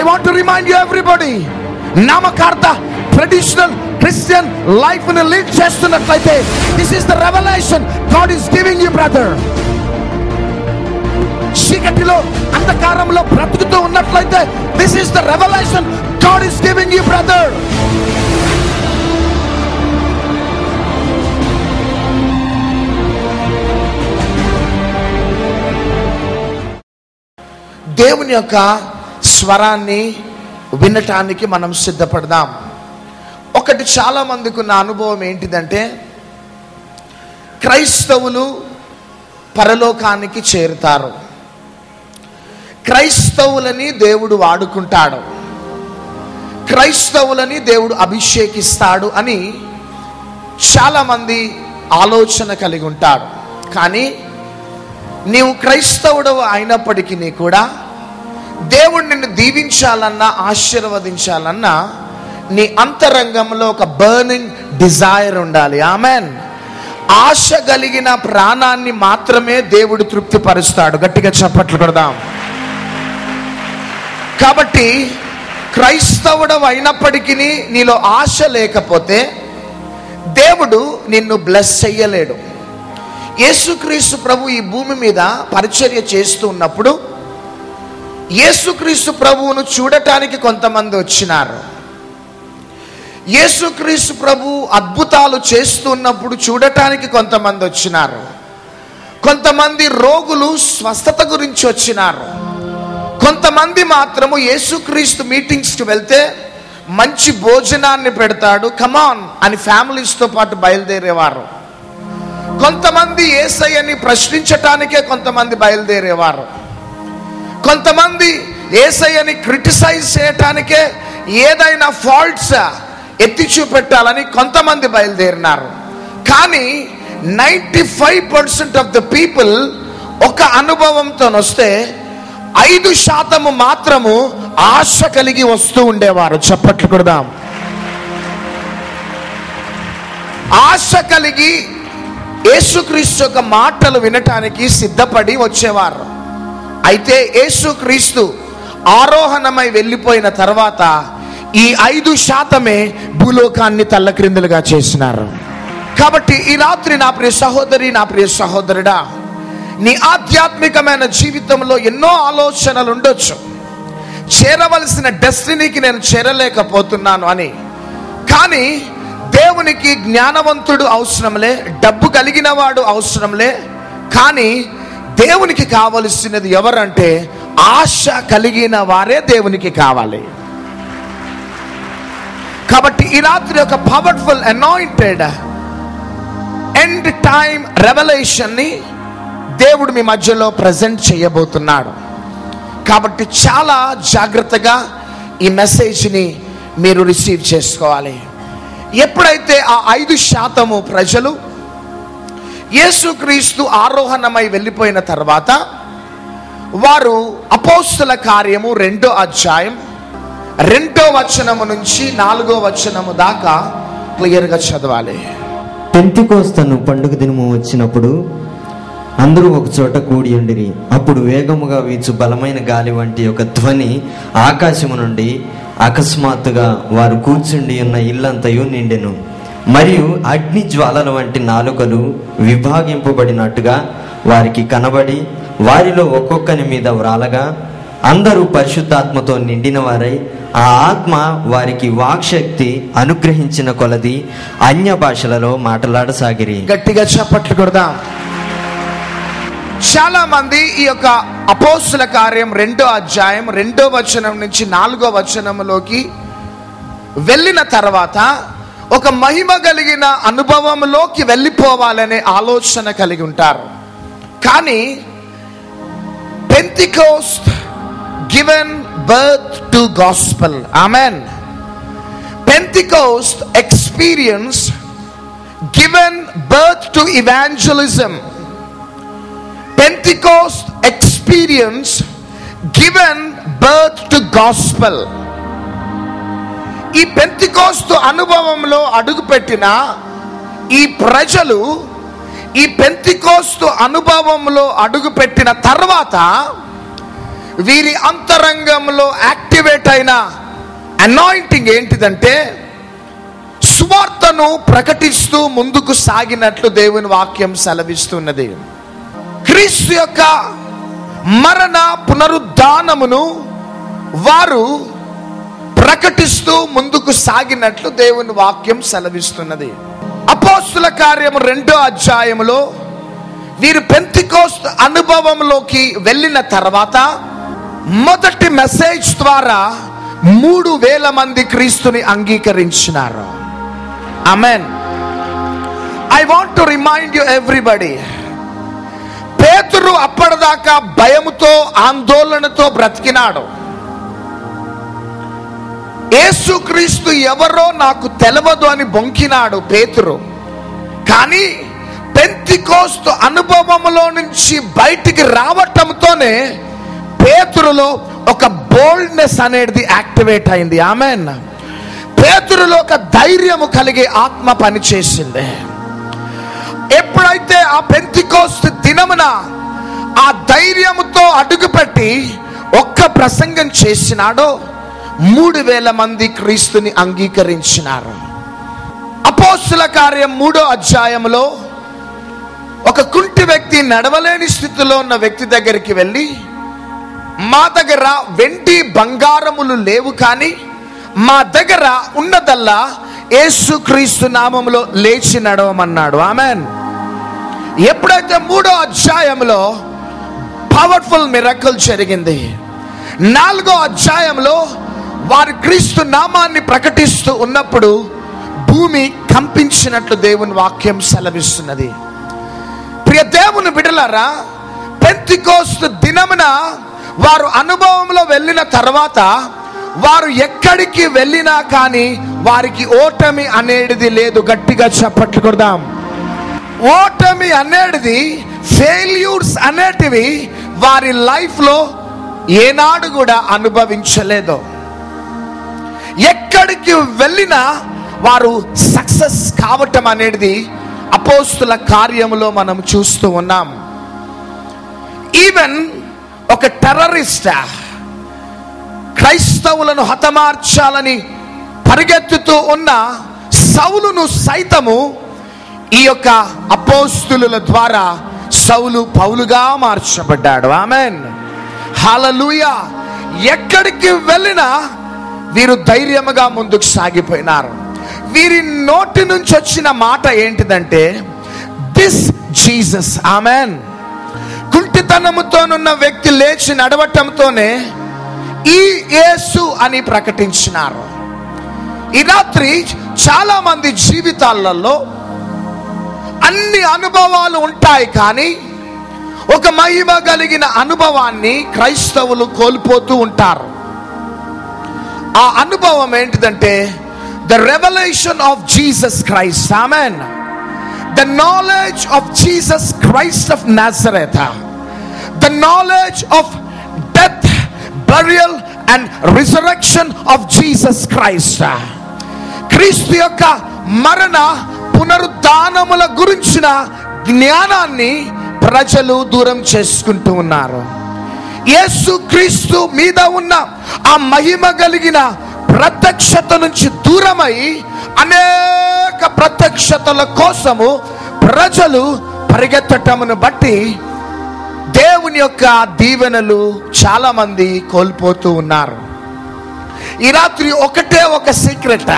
want to remind you everybody, నామకార్థ traditional Christian life ని lead చేస్తున్నట్లయితే, this is the revelation God is giving you, brother. చీకటిలో అంధకారంలో బ్రతుకుతూ ఉన్నట్లయితే, this is the revelation God is giving you, brother. దేవుని యొక్క స్వరాన్ని వినటానికి మనం సిద్ధపడదాం. ఒకటి చాలా మందికి ఉన్న అనుభవం ఏంటిదంటే, క్రైస్తవులు పరలోకానికి చేరుతారు, క్రైస్తవులని దేవుడు వాడుకుంటాడు, క్రైస్తవులని దేవుడు అభిషేకిస్తాడు అని చాలా మంది ఆలోచన కలిగి ఉంటాడు. కానీ నీవు క్రైస్తవుడు అయినప్పటికీ కూడా దేవుడు నిన్ను దీవించాలన్నా, ఆశీర్వదించాలన్నా, నీ అంతరంగంలో ఒక బర్నింగ్ డిజైర్ ఉండాలి. ఆమెన్. ఆశ కలిగిన ప్రాణాన్ని మాత్రమే దేవుడు తృప్తిపరుస్తాడు. గట్టిగా చప్పట్లు కొడదాం. కాబట్టి క్రైస్తవుడు అయినప్పటికీ నీలో ఆశ లేకపోతే దేవుడు నిన్ను బ్లెస్ చెయ్యలేడు. యేసుక్రీస్తు ప్రభు ఈ భూమి మీద పరిచర్య చేస్తూ ఉన్నప్పుడు యేసుక్రీస్తు ప్రభువును చూడటానికి కొంతమంది వచ్చినారు. యేసుక్రీస్తు ప్రభు అద్భుతాలు చేస్తున్నప్పుడు చూడటానికి కొంతమంది వచ్చినారు. కొంతమంది రోగులు స్వస్థత గురించి వచ్చినారు. కొంతమంది మాత్రము యేసుక్రీస్తు మీటింగ్స్కి వెళ్తే మంచి భోజనాన్ని పెడతాడు, కమాన్ అని ఫ్యామిలీస్తో పాటు బయలుదేరేవారు. కొంతమంది యేసయ్యని ప్రశ్నించటానికే కొంతమంది బయలుదేరేవారు. కొంతమంది యేసయ్యని క్రిటిసైజ్ చేయటానికే, ఏదైనా ఫాల్ట్స్ ఎత్తి చూపెట్టాలని కొంతమంది బయలుదేరినారు. కానీ 95% ఆఫ్ ద పీపుల్ ఒక అనుభవంతో వస్తే 5% మాత్రము ఆశ కలిగి వస్తూ ఉండేవారు. చప్పట్లు కొడదాం. ఆశ కలిగి యేసుక్రీస్తు యొక్క మాటలు వినటానికి సిద్ధపడి వచ్చేవారు. అయితే యేసుక్రీస్తు ఆరోహణమై వెళ్ళిపోయిన తర్వాత ఈ 5% భూలోకాన్ని తల్లక్రిందులుగా చేసినారు. కాబట్టి ఈ రాత్రి నా ప్రియ సహోదరి, నా ప్రియ సహోదరుడా, నీ ఆధ్యాత్మికమైన జీవితంలో ఎన్నో ఆలోచనలు ఉండొచ్చు. చేరవలసిన డెస్టినీకి నేను చేరలేకపోతున్నాను అని. కానీ దేవునికి జ్ఞానవంతుడు అవసరంలే, డబ్బు కలిగిన వాడు అవసరంలే. కానీ దేవునికి కావలసినది ఎవరంటే ఆశ కలిగిన వారే దేవునికి కావాలి. కాబట్టి ఈ రాత్రి ఒక powerful anointed end time revolution ని దేవుడు మీ మధ్యలో ప్రజెంట్ చేయబోతున్నాడు. కాబట్టి చాలా జాగ్రత్తగా ఈ మెసేజ్ని మీరు రిసీవ్ చేసుకోవాలి. ఎప్పుడైతే ఆ 5% ప్రజలు యేసుక్రీస్తు ఆరోహణమై వెళ్ళిపోయిన తర్వాత వారు అపోస్తుల కార్యము 2వ అధ్యాయం 2వ వచనము నుంచి 4వ వచనము దాకా క్లియర్గా చదవాలి. పెంతెకోస్తు పండుగ దినము వచ్చినప్పుడు అందరూ ఒక చోట కూడి ఉండిరి. అప్పుడు వేగముగా వీచు బలమైన గాలి వంటి ఒక ధ్వని ఆకాశము నుండి అకస్మాత్తుగా వారు కూర్చుండి ఉన్న ఇల్లంతయు నిండెను. మరియు అగ్ని జ్వాలల వంటి నాలుకలు విభాగింపబడినట్టుగా వారికి కనబడి వారిలో ఒక్కొక్కని మీద వ్రాలగా అందరూ పరిశుద్ధాత్మతో నిండిన వారై ఆ ఆత్మ వారికి వాక్శక్తి అనుగ్రహించిన కొలది అన్య భాషలలో మాట్లాడసాగిరి. గట్టిగా చప్పట్లు కొడదాం. చాలా మంది ఈ యొక్క అపోస్తుల కార్యం 2వ అధ్యాయం 2వ వచనం నుంచి 4వ వచనంలోకి వెళ్ళిన తర్వాత ఒక మహిమ కలిగిన అనుభవంలోకి వెళ్ళిపోవాలనే ఆలోచన కలిగి ఉంటారు. కానీ Pentecost given birth to gospel. Amen. Pentecost experience given birth to evangelism. Pentecost experience given birth to gospel. ఈ పెంతెకోస్తు అనుభవంలో అడుగుపెట్టిన ఈ ప్రజలు ఈ పెంతెకోస్తు అనుభవంలో అడుగుపెట్టిన తర్వాత వీరి అంతరంగంలో యాక్టివేట్ అయిన అనాయింటింగ్ ఏంటిదంటే, సువార్తను ప్రకటిస్తూ ముందుకు సాగినట్లు దేవుని వాక్యం సెలవిస్తున్నది. క్రీస్తు యొక్క మరణ పునరుద్ధానమును వారు ప్రకటిస్తూ ముందుకు సాగినట్లు దేవుని వాక్యం సెలవిస్తున్నది. అపోస్తుల కార్యము 2వ అధ్యాయములో వీరు పెంతెకోస్తు అనుభవంలోకి వెళ్ళిన తర్వాత మొదటి మెసేజ్ ద్వారా 3,000 మంది క్రీస్తుని అంగీకరించినారు. Amen. I want to remind you everybody, Pethuru అప్పటిదాకా భయముతో ఆందోళనతో బ్రతికినాడు. యేసుక్రీస్తు ఎవరో నాకు తెలియదు అని బొంకినాడు పేతురు. కానీ పెంతెకోస్తు అనుభవంలో నుంచి బయటికి రావటంతోనే పేతురులో ఒక బోల్డ్నెస్ అనేది యాక్టివేట్ అయింది. ఆమేన్. పేతురులో ఒక ధైర్యము కలిగే ఆత్మ పనిచేసింది. ఎప్పుడైతే ఆ పెంతెకోస్తు దినమున ఆ ధైర్యముతో అడుగుపెట్టి ఒక్క ప్రసంగం చేసినాడో 3,000 మంది క్రీస్తుని అంగీకరించినారు. అపోస్తుల కార్యం 3వ అధ్యాయంలో ఒక కుంటి వ్యక్తి, నడవలేని స్థితిలో ఉన్న వ్యక్తి దగ్గరికి వెళ్ళి, మా దగ్గర వెండి బంగారములు లేవు, కానీ మా దగ్గర ఉన్నదల్లా యేసుక్రీస్తు నామములో లేచి నడవమన్నాడు. ఆమేన్. ఎప్పుడైతే 3వ అధ్యాయంలో పవర్ఫుల్ మిరకల్ జరిగింది, 4వ అధ్యాయంలో వారు క్రీస్తు నామాన్ని ప్రకటిస్తూ ఉన్నప్పుడు భూమి కంపించినట్లు దేవుని వాక్యం సెలవిస్తున్నది. ప్రియ దేవుని బిడ్డలారా, పెంతెకోస్తు దినమున వారు అనుభవంలో వెళ్ళిన తర్వాత వారు ఎక్కడికి వెళ్ళినా కానీ వారికి ఓటమి అనేది లేదు. గట్టిగా చప్పట్లు కొడదాం. ఓటమి అనేది, ఫెయిల్యూర్స్ అనేటివి వారి లైఫ్లో ఏనాడు కూడా అనుభవించలేదు. ఎక్కడికి వెళ్ళినా వారు సక్సెస్ కావటం అనేది అపోస్తుల కార్యములో మనం చూస్తూ ఉన్నాం. ఈవెన్ ఒక టెర్రరిస్ట్ క్రైస్తవులను హతమార్చాలని పరిగెత్తుతూ ఉన్న సౌలును సైతము ఈ యొక్క అపోస్తులుల ద్వారా సౌలు పౌలుగా మార్చబడ్డాడు. ఆమేన్. హల్లెలూయా. ఎక్కడికి వెళ్ళినా వీరు ధైర్యముగా ముందుకు సాగిపోయినారు. వీరి నోటి నుంచి వచ్చిన మాట ఏంటిదంటే, దిస్ జీసస్. ఆమేన్. కుంటితనముతోనున్న వ్యక్తి లేచి నడవటంతోనే ఈ యేసు అని ప్రకటించినారు. ఈ రాత్రి చాలా మంది జీవితాలలో అన్ని అనుభవాలు ఉంటాయి, కానీ ఒక మహిమ కలిగిన అనుభవాన్ని క్రైస్తవులు కోల్పోతూ ఉంటారు. ఆ అనుభవం ఏంటిదంటే, the revolution of Jesus Christ. Amen. The knowledge of Jesus Christ of Nazareth, the knowledge of death, burial and resurrection of Jesus Christ. క్రీస్తు యొక్క మరణ పునరుద్ధానముల గురించిన జ్ఞానాన్ని ప్రజలు దూరం చేసుకుంటూ ఉన్నారు. యేసు క్రీస్తు మీద ఉన్న ఆ మహిమ కలిగిన ప్రత్యక్షత నుంచి దూరమై అనేక ప్రత్యక్షతల కోసము ప్రజలు పరిగెత్తటమును బట్టి దేవుని యొక్క దీవెనలు చాలా మంది కోల్పోతూ ఉన్నారు. ఈ రాత్రి ఒకటే ఒక secret,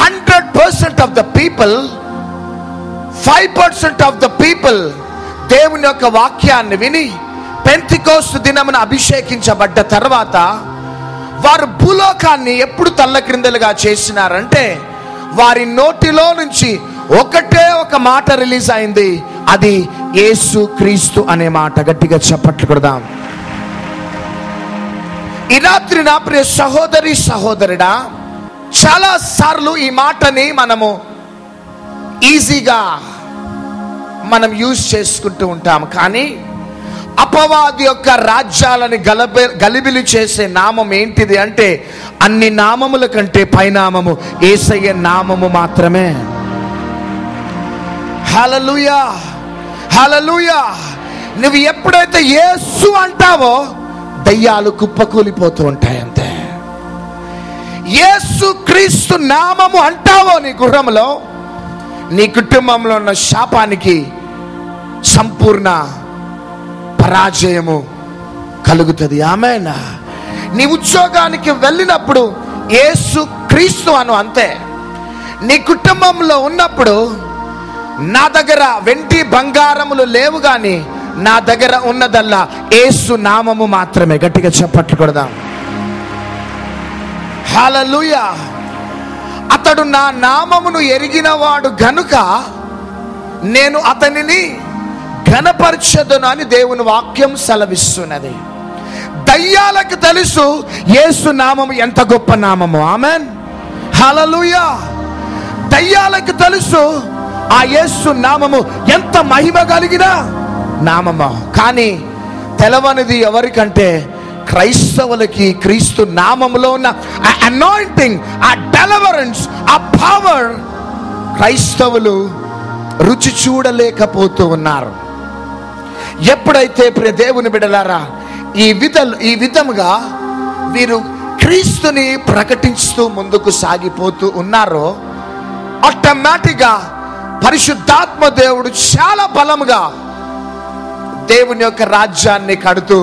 100% of the people, 5% of the people దేవుని యొక్క వాక్యాన్ని విని పెంతెకోస్తు దినమున అభిషేకించబడ్డ తర్వాత వారు భూలోకాన్ని ఎప్పుడు తల్లక్రిందలుగా చేసినారంటే, వారి నోటిలో నుంచి ఒకటే ఒక మాట రిలీజ్ అయింది, అది యేసు క్రీస్తు అనే మాట. గట్టిగా చప్పట్లు కొడదాం. ఈ రాత్రి నా ప్రియ సహోదరి సహోదరుడా, చాలా సార్లు ఈ మాటని మనము ఈజీగా మనం యూజ్ చేసుకుంటూ ఉంటాం, కానీ అపవాది యొక్క రాజ్యాలని గలిబిలి చేసే నామం ఏంటిది అంటే, అన్ని నామముల కంటే పైనామము యేసయ్య నామము మాత్రమే. హల్లెలూయా, హల్లెలూయా. నువ్వు ఎప్పుడైతే యేసు అంటావో దయ్యాలు కుప్పకూలిపోతూ ఉంటాయి అంతే. యేసు క్రీస్తు నామము అంటావో నీ గృహంలో, నీ కుటుంబంలో ఉన్న శాపానికి సంపూర్ణ పరాజయము కలుగుతుంది. ఆమేన్. నీ ఉద్యోగానికి వెళ్ళినప్పుడు యేసు క్రీస్తు అను అంతే. నీ కుటుంబంలో ఉన్నప్పుడు నా దగ్గర వెండి బంగారములు లేవు కానీ నా దగ్గర ఉన్నదల్లా యేసు నామము మాత్రమే. గట్టిగా చప్పట్లు కొడదాం. హల్లెలూయా. అతడు నా నామమును ఎరిగినవాడు గనుక నేను అతనిని ఘనపరచెదను అని దేవుని వాక్యం సెలవిస్తున్నది. దయ్యాలకు తెలుసు యేసు నామము ఎంత గొప్ప నామము. ఆమేన్. హల్లెలూయా. దయ్యాలకు తెలుసు ఆ యేసు నామము ఎంత మహిమ కలిగిన నామము. కానీ తెలవనిది ఎవరికంటే క్రైస్తవులకి క్రీస్తు నామములో ఉన్న ఆ అనాయింటింగ్, ఆ డెలివరెన్స్, ఆ పవర్ క్రైస్తవులు రుచి చూడలేకపోతూ ఉన్నారు. ఎప్పుడైతే ప్రియ దేవుని బిడ్డలారా ఈ విధముగా వీరు క్రీస్తుని ప్రకటిస్తూ ముందుకు సాగిపోతూ ఉన్నారో ఆటోమేటిక్గా పరిశుద్ధాత్మ దేవుడు చాలా బలముగా దేవుని యొక్క రాజ్యాన్ని కడుతూ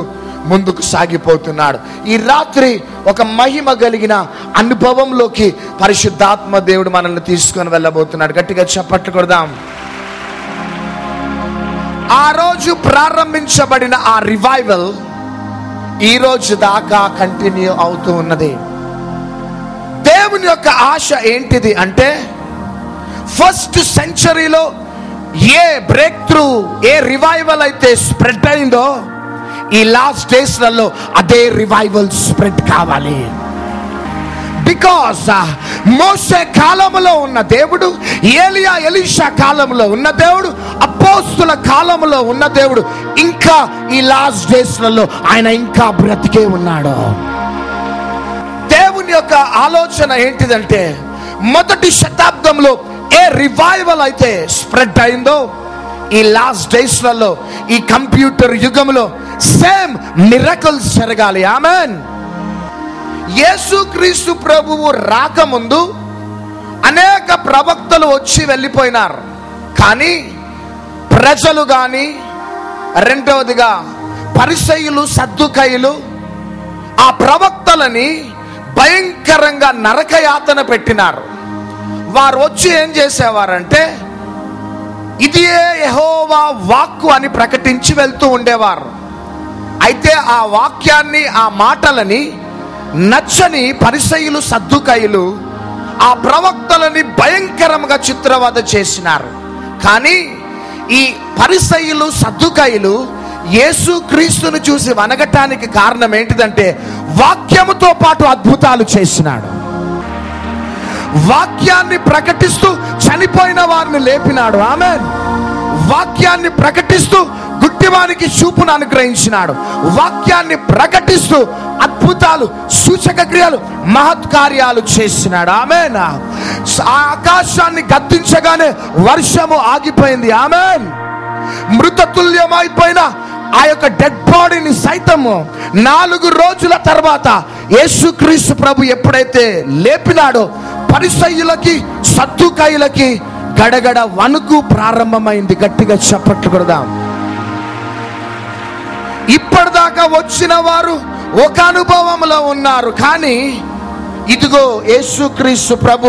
ముందుకు సాగిపోతున్నాడు. ఈ రాత్రి ఒక మహిమ కలిగిన అనుభవంలోకి పరిశుద్ధాత్మ దేవుడు మనల్ని తీసుకొని వెళ్ళబోతున్నాడు. గట్టిగా చప్పట్లు కొడదాం. ఆ రోజు ప్రారంభించబడిన ఆ రివైవల్ ఈ రోజు దాకా కంటిన్యూ అవుతూ ఉన్నది. దేవుని యొక్క ఆశ ఏంటిది అంటే, ఫస్ట్ సెంచరీలో a breakthrough, a revival అయితే స్ప్రెడ్ అయిందో ఈ లాస్ట్ డేస్లలో అదే రివైవల్ స్ప్రెడ్ కావాలి. బికాస్ మోసే కాలంలో ఉన్న దేవుడు, ఏలియా ఎలీషా కాలంలో ఉన్న దేవుడు, అపోస్తుల కాలంలో ఉన్న దేవుడు ఇంకా ఈ లాస్ట్ డేస్లలో ఆయన ఇంకా బ్రతికే ఉన్నాడు. దేవుని యొక్క ఆలోచన ఏంటిదంటే, మొదటి శతాబ్దంలో ఏ రివైవల్ అయితే స్ప్రెడ్ అయిందో ఈ లాస్ట్ డేస్లలో, ఈ కంప్యూటర్ యుగంలో సేమ్ మిరకల్స్ జరగాలి. ఆమేన్. యేసుక్రీస్తు ప్రభువు రాకముందు అనేక ప్రవక్తలు వచ్చి వెళ్ళిపోయినారు. కానీ ప్రజలు కానీ, రెండవదిగా పరిసయ్యులు, సద్దుకయ్యులు ఆ ప్రవక్తలని భయంకరంగా నరకయాతన పెట్టినారు. వారు వచ్చి ఏం చేసేవారంటే, ఇది యెహోవా వాక్కు అని ప్రకటించి వెళ్తూ ఉండేవారు. అయితే ఆ వాక్యాన్ని, ఆ మాటలని నచ్చని పరిసయ్యులు, సద్దుకయ్యులు ఆ ప్రవక్తలని భయంకరంగా చిత్రవద చేసినారు. కానీ ఈ పరిసయ్యులు, సద్దుకయ్యులు యేసుక్రీస్తును చూసి వనగటానికి కారణం ఏంటిదంటే, వాక్యముతో పాటు అద్భుతాలు చేసినాడు. వాక్యాన్ని ప్రకటిస్తూ చనిపోయిన వారిని లేపినాడు. ఆమేన్. వాక్యాన్ని ప్రకటిస్తూ గుడ్డివానికి చూపును అనుగ్రహించినాడు. వాక్యాన్ని ప్రకటిస్తూ అద్భుతాలు, సూచక క్రియలు, మహత్కార్యాలు చేసినాడు. ఆమేన్. ఆకాశాన్ని గద్దించగానే వర్షము ఆగిపోయింది. ఆమేన్. మృతతుల్యమైపోయిన ఆ యొక్క డెడ్ బాడీని సైతము 4 రోజుల తర్వాత యేసుక్రీస్తు ప్రభు ఎప్పుడైతే లేపినాడో పరిసయ్యులకి, సద్దుకయ్యులకి గడగడ వణుకు ప్రారంభమైంది. గట్టిగా చప్పట్లు కొడదాం. ఇప్పటిదాకా వచ్చిన వారు ఒక అనుభవంలో ఉన్నారు. కానీ ఇదిగో యేసుక్రీస్తు ప్రభు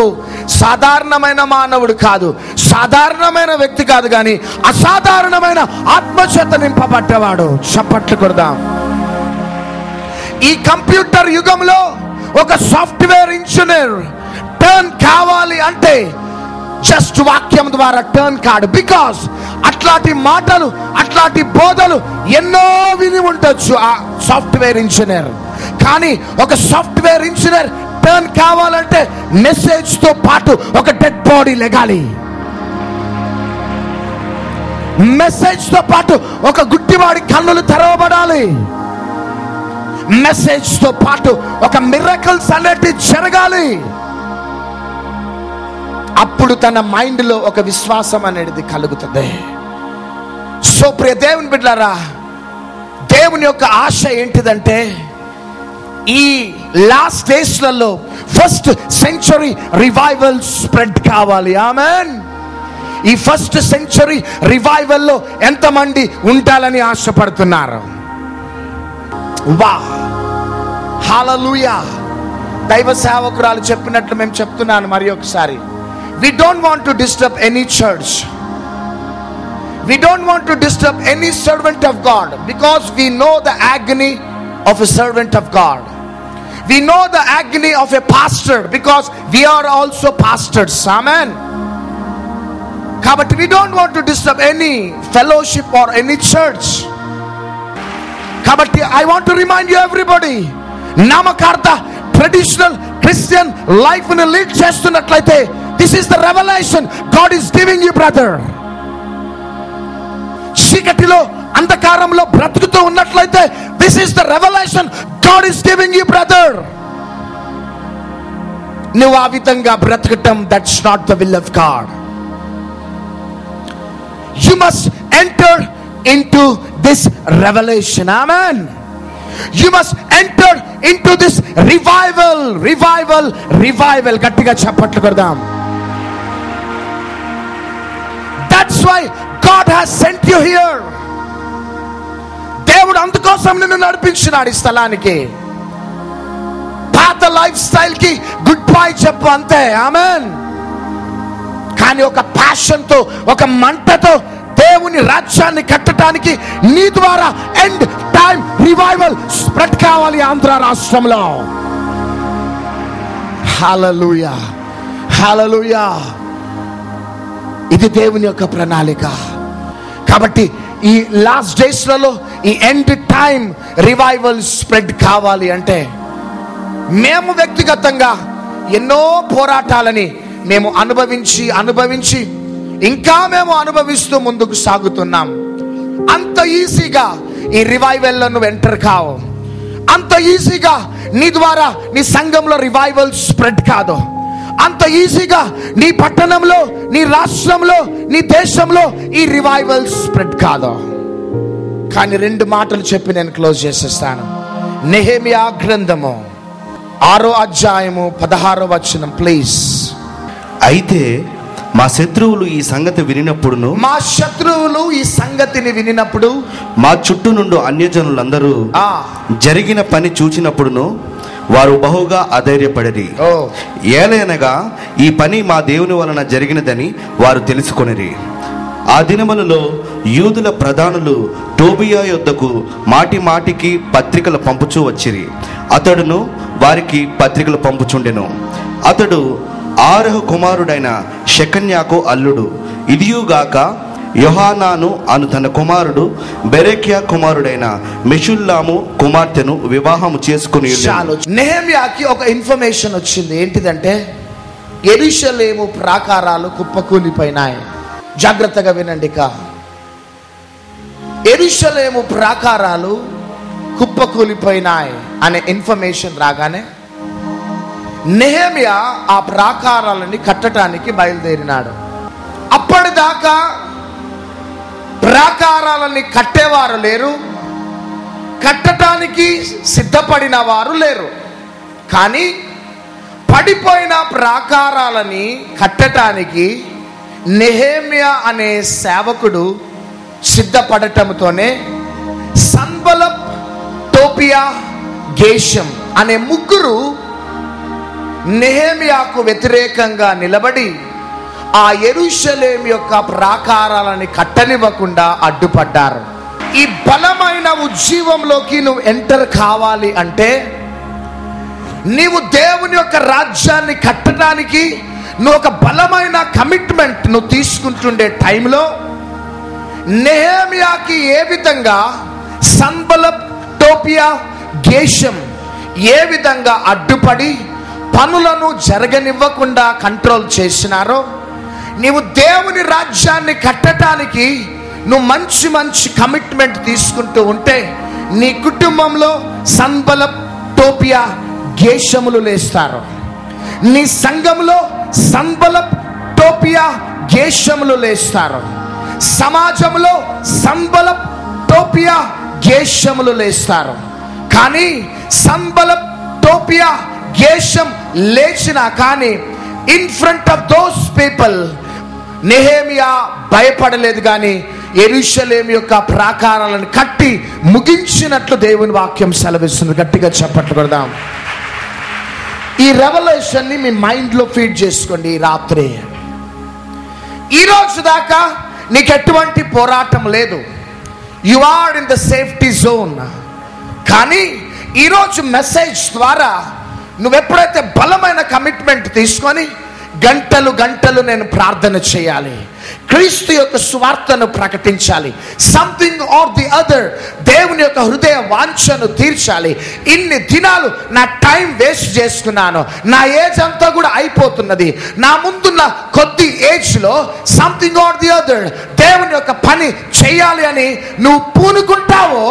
సాధారణమైన మానవుడు కాదు, సాధారణమైన వ్యక్తి కాదు, కానీ అసాధారణమైన ఆత్మచేత నింపబడ్డవాడు. చప్పట్లు కొడదాం. ఈ కంప్యూటర్ యుగంలో ఒక సాఫ్ట్వేర్ ఇంజనీర్ టర్న్ కావాలి అంటే జస్ట్ వాక్యం ద్వారా టర్న్ కాడు. బికాస్ అట్లాంటి మాటలు, అట్లాంటి బోధలు ఎన్నో విని ఉండొచ్చు ఆ సాఫ్ట్వేర్ ఇంజనీర్. కానీ ఒక సాఫ్ట్వేర్ ఇంజనీర్ టర్న్ కావాలంటే మెసేజ్ తో పాటు ఒక డెడ్ బాడీ లెగాలి. మెసేజ్ తో పాటు ఒక గుడ్డివాడి కన్నులు తెరవబడాలి. మెసేజ్ తో పాటు ఒక మిరకల్స్ అనేటి జరగాలి. అప్పుడు తన మైండ్ లో ఒక విశ్వాసం అనేది కలుగుతుంది. సో ప్రియ దేవుని బిడ్డలారా, దేవుని యొక్క ఆశ ఏంటిదంటే ఈ లాస్ట్ డేస్లలో ఫస్ట్ సెంచరీ రివైవల్ స్ప్రెడ్ కావాలి. ఆమేన్. ఈ ఫస్ట్ సెంచరీ రివైవల్లో ఎంతమంది ఉండాలని ఆశపడుతున్నారు? వా, హల్లెలూయా. దైవ సేవకురాలు చెప్పినట్లు మేము చెప్తున్నాను మరి ఒకసారి. We don't want to disturb any church. We don't want to disturb any servant of God, because we know the agony of a servant of God. We know the agony of a pastor, because we are also pastors. Amen. Kabatti we don't want to disturb any fellowship or any church. Kabatti I want to remind you everybody, namakartha traditional Christian life ni lead chestunnatlaite, this is the revelation God is giving you, brother. చీకటిలో అంధకారంలో బ్రతుకుతూ ఉన్నట్లయితే this is the revelation God is giving you, brother. నువ్వు ఆ విధంగా బ్రతకటం, that's not the will of God. You must enter into this revelation. Amen. You must enter into this revival. గట్టిగా చప్పట్లు కొడదాం. That's why God has sent you here. దేవుడు అందుకోసం నిన్ను నడిపించినాడు ఈ స్థలానికి. పాత లైఫ్ స్టైల్ కి గుడ్ బై చెప్పు అంతే. ఆమేన్. కానీ ఒక ప్యాషన్ తో, ఒక మంటతో దేవుని రాజ్యాన్ని కట్టడానికి నీ ద్వారా ఎండ్ టైం రివైవల్ స్ప్రెడ్ కావాలి ఆంధ్ర రాష్ట్రంలో. హల్లెలూయా, హల్లెలూయా. ఇది దేవుని యొక్క ప్రణాళిక. కాబట్టి ఈ లాస్ట్ డేస్లలో ఈ ఎండ్ టైం రివైవల్ స్ప్రెడ్ కావాలి అంటే మేము వ్యక్తిగతంగా ఎన్నో పోరాటాలని మేము అనుభవించి ఇంకా మేము అనుభవిస్తూ ముందుకు సాగుతున్నాం. అంత ఈజీగా ఈ రివైవల్లో నువ్వు ఎంటర్ కావు. అంత ఈజీగా నీ ద్వారా నీ సంఘంలో రివైవల్ స్ప్రెడ్ కాదు. అంత ఈజీగా నీ పట్టణంలో, నీ రాష్ట్రంలో, నీ దేశంలో ఈ రివైవల్ స్ప్రెడ్ కాదు. కానీ 2 మాటలు చెప్పి నేను క్లోజ్ చేసేస్తాను. నెహెమియా గ్రంథము 6వ అధ్యాయము 16వ వచనం ప్లీజ్. అయితే మా శత్రువులు ఈ సంగతి వినినప్పుడు మా చుట్టూ నుండి అన్యజనులందరూ జరిగిన పని చూచినప్పుడును వారు బహుగా అధైర్యపడిరి. ఏలైనగా ఈ పని మా దేవుని వలన జరిగినదని వారు తెలుసుకొనిరి. ఆ దినములలో యూదుల ప్రధానులు టోబియా యొద్దకు మాటికి పత్రికలు పంపుచూ వచ్చిరి. అతడును వారికి పత్రికలు పంపుచుండెను. అతడు ఆరహు కుమారుడైన షెకన్యాకు అల్లుడు. ఇదియుగాక యోహానాను అను తన కుమారుడు బెరెక్యా కుమారుడైన మెషుల్లాము కుమార్తెను వివాహము చేసుకుని. నెహెమ్యాకి ఒక ఇన్ఫర్మేషన్ వచ్చింది. ఏంటిదంటే యెరూషలేము ప్రాకారాలు కుప్పకూలిపోయినాయి. జాగ్రత్తగా వినండి. యెరూషలేము ప్రాకారాలు కుప్పకూలిపోయినాయి అనే ఇన్ఫర్మేషన్ రాగానే నెహెమ్యా ఆ ప్రాకారాలని కట్టడానికి బయలుదేరినాడు. అప్పటిదాకా ప్రాకారాలని కట్టేవారు లేరు, కట్టడానికి సిద్ధపడిన వారు లేరు. కానీ పడిపోయిన ప్రాకారాలని కట్టడానికి నెహెమ్యా అనే సేవకుడు సిద్ధపడటంతోనే సన్బలత్, టోబియా, గేషం అనే 3 నెహెమ్యాకు వ్యతిరేకంగా నిలబడి ఆ యెరూషలేము యొక్క ప్రాకారాలని కట్టనివ్వకుండా అడ్డుపడ్డారు. ఈ బలమైన ఉజ్జీవంలోకి నువ్వు ఎంటర్ కావాలి అంటే, నీవు దేవుని యొక్క రాజ్యాన్ని కట్టడానికి నువ్వు ఒక బలమైన కమిట్మెంట్ నువ్వు తీసుకుంటుండే టైంలో నెహెమ్యాకి ఏ విధంగా సన్బలత్, టోబియా, గేషం ఏ విధంగా అడ్డుపడి పనులను జరగనివ్వకుండా కంట్రోల్ చేసినారో, నీవు దేవుని రాజ్యాన్ని కట్టడానికి నువ్వు మంచి కమిట్మెంట్ తీసుకుంటూ ఉంటే నీ కుటుంబంలో సన్బలత్, టోబియా, గేషములు లేస్తారు. నీ సంఘంలో సన్బలత్, టోబియా, గేషములు లేస్తారు. సమాజంలో సన్బలత్, టోబియా, గేషములు లేస్తారు. కానీ సంబలప్ టోపియా గేషం లేచినా కానీ in front of those people Nehemiah భయపడలేదు. కానీ యెరూషలేము యొక్క ప్రాకారాలను కట్టి ముగించినట్లు దేవుని వాక్యం సెలవిస్తుంది. గట్టిగా చప్పట్లు కొడదాం. ఈ రెవల్యూషన్ ని మీ మైండ్ లో ఫీడ్ చేసుకోండి. ఈ రాత్రి, ఈ రోజు దాకా నీకు ఎటువంటి పోరాటం లేదు. You are in the safety zone. కానీ ఈరోజు మెసేజ్ ద్వారా నువ్వెప్పుడైతే బలమైన కమిట్మెంట్ తీసుకొని గంటలు గంటలు నేను ప్రార్థన చేయాలి, క్రీస్తు యొక్క సువార్తను ప్రకటించాలి, సంథింగ్ ఆర్ ది అదర్, దేవుని యొక్క హృదయ వాంఛను తీర్చాలి. ఇన్ని దినాలు నా టైం వేస్ట్ చేసుకున్నాను, నా ఏజ్ అంతా కూడా అయిపోతున్నది, నా ముందున్న కొద్ది ఏజ్ లో సంథింగ్ ఆర్ ది అదర్ దేవుని యొక్క పని చేయాలి అని నువ్వు పూనుకుంటావో,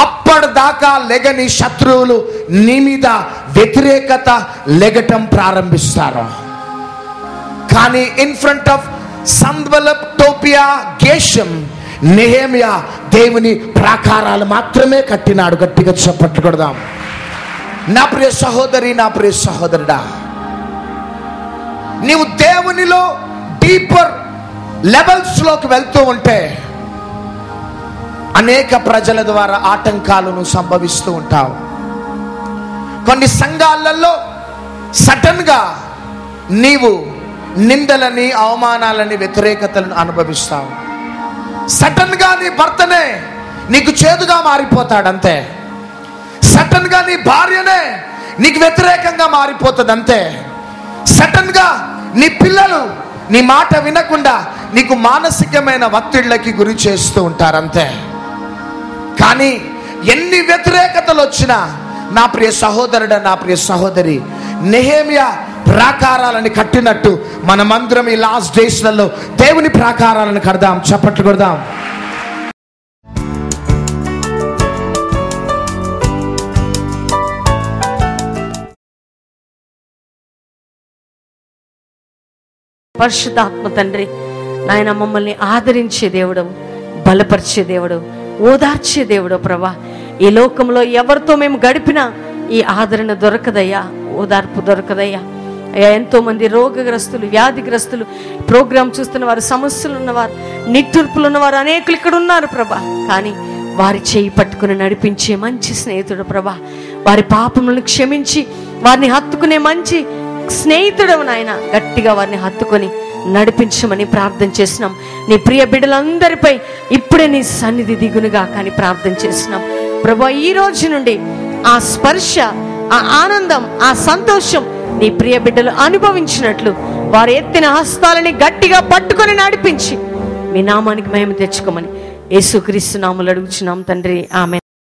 అప్పటిదాకా లెగని శత్రువులు నీ మీద వ్యతిరేకత లెగటం ప్రారంభిస్తారు. కానీ ఇన్ ఫ్రంట్ ఆఫ్ సంబలప్ టోపియా గేషం నెహెమియా దేవుని ప్రాకారాలు మాత్రమే కట్టినాడు. గట్టిగా చప్పట్లు కొడదాం. నా ప్రియ సహోదరి, నా ప్రియ సహోదరుడా, నీవు దేవునిలో డీపర్ లెవెల్స్ లోకి వెళ్తూ ఉంటే అనేక ప్రజల ద్వారా ఆటంకాలను సంభవిస్తూ ఉంటావు. కొన్ని సంఘాలలో సడన్ గా నీవు నిందలని, అవమానాలని, వ్యతిరేకతలను అనుభవిస్తావు. సడన్ గా నీ భర్తనే నీకు చేదుగా మారిపోతాడు అంతే. సడన్ గా నీ భార్యనే నీకు వ్యతిరేకంగా మారిపోతుంది అంతే. సడన్ గా నీ పిల్లలు నీ మాట వినకుండా నీకు మానసికమైన ఒత్తిళ్ళకి గురి చేస్తూ ఉంటారంతే. కానీ ఎన్ని వ్యతిరేకతలు వచ్చినా నా ప్రియ సహోదరుడు, నా ప్రియ సహోదరి, నెహెమియా ప్రాకారాలను కట్టినట్టు మనమందరం ఈ లాస్ట్ డేస్లలో దేవుని ప్రాకారాలను కడదాం. చప్పట్లు కొడదాం. పరిశుద్ధాత్మ తండ్రి, నాయన మమ్మల్ని ఆదరించే దేవుడు, బలపరిచే దేవుడు, ఓదార్చే దేవుడు ప్రభా. ఈ లోకంలో ఎవరితో మేము గడిపినా ఈ ఆదరణ దొరకదయ్యా, ఓదార్పు దొరకదయ్యా. అయ్యా, ఎంతో మంది రోగగ్రస్తులు, వ్యాధిగ్రస్తులు, ప్రోగ్రాం చూస్తున్న వారు, సమస్యలు ఉన్నవారు, నిట్టూర్పులు ఉన్నవారు అనేకులు ఇక్కడ ఉన్నారు ప్రభా. కానీ వారి చేయి పట్టుకుని నడిపించే మంచి స్నేహితుడు ప్రభా. వారి పాపములను క్షమించి వారిని హత్తుకునే మంచి స్నేహితుడు నాయన. గట్టిగా వారిని హత్తుకొని నడిపించమని ప్రార్థన చేసినాం. నీ ప్రియ బిడ్డలందరిపై ఇప్పుడే నీ సన్నిధి దిగునుగా కానీ ప్రార్థన చేసినాం ప్రభా. ఈ రోజు నుండి ఆ స్పర్శ, ఆ ఆనందం, ఆ సంతోషం నీ ప్రియ బిడ్డలు అనుభవించినట్లు వారు ఎత్తిన హస్తాలని గట్టిగా పట్టుకొని నడిపించి మీ నామానికి మహిమ తెచ్చుకోమని యేసుక్రీస్తు నామములో అడుగుచున్నాం తండ్రి. ఆమేన్.